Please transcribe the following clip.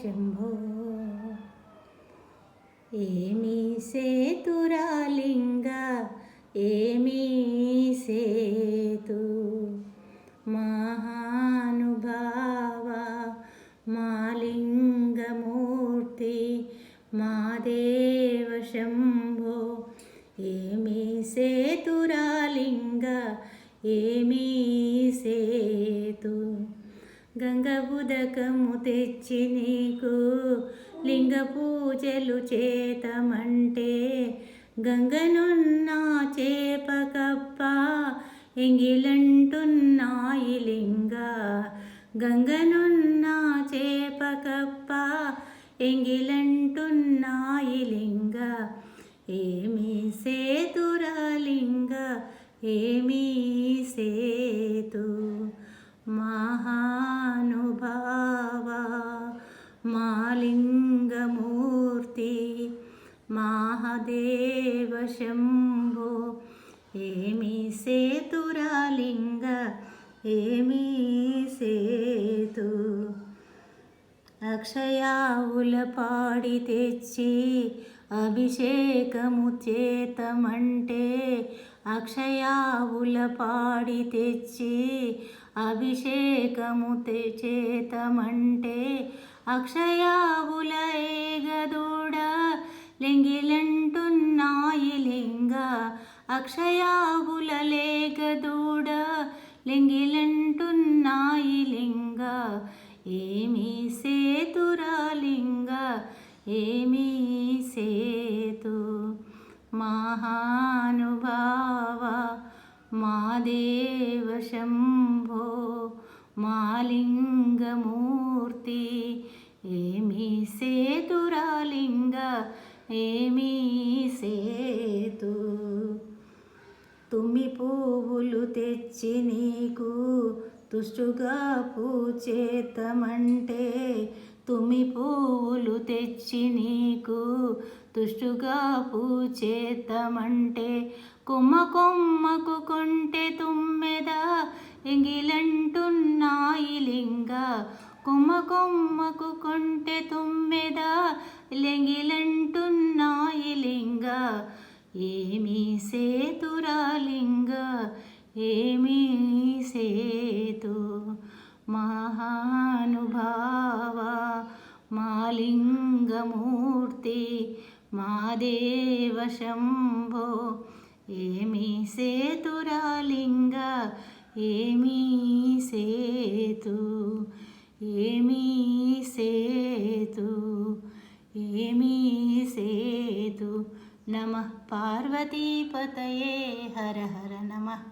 శంభో ఏమీ సేతురా లింగ ఏమీ సేతు మహానుభావ మా లింగమూర్తి మా దేవ శంభో ఏమీ సేతురా లింగ ఏమీ సేతు గంగ ఉదకము తెచ్చి నీకు లింగ పూజలు చేతమంటే గంగనున్నా చేపకప్ప ఎంగిలంటున్నాయి లింగ గంగనున్నా చేపకప్ప ఎంగిలంటున్నాయి లింగ ఏమీ సేతురా లింగ ఏమీ సేతు మహానుభావ మా లింగమూర్తి మహాదేవ శంభో ఏమీ సేతురా లింగ ఏమీ సేతు అక్షయావుల పాడి తెచ్చి అభిషేకము చేతమంటే అక్షయావుల పాడి తెచ్చి అభిషేకము చేతమంటే అక్షయావుల ఏగదూడ లింగిలంటున్నాయి లింగ అక్షయావుల లేగదూడ లింగిలంటున్నాయి లింగ ఏమీ సేతురా లింగ ఏమీ సేతు మహానుభావ మా దేవ శంభో మా లింగమూర్తి ఏమీ సేతురా లింగ ఏమీ సేతు తుమ్మి పువ్వులు తెచ్చి నీకు తుష్టుగా పూచేతమంటే తుమ్మి పువ్వులు తెచ్చి నీకు తుష్టుగా పూచేతమంటే కొమ్మ కొమ్మకు కొంటె తుమ్మెద ఎంగిలంటున్నాయి లింగ కొమ్మ కొమ్మకు కొంటె తుమ్మెద లెంగిలంటున్నాయి లింగ ఏమీ సేతురా లింగ ఏమీ సేతు మహానుభావ మా లింగమూర్తి మా దేవ శంభో ఏమీ సేతురా లింగ ఏమీ సేతు ఏమీ సేతు ఏమీ సేతు నమః పార్వతీపతయే హర హర నమః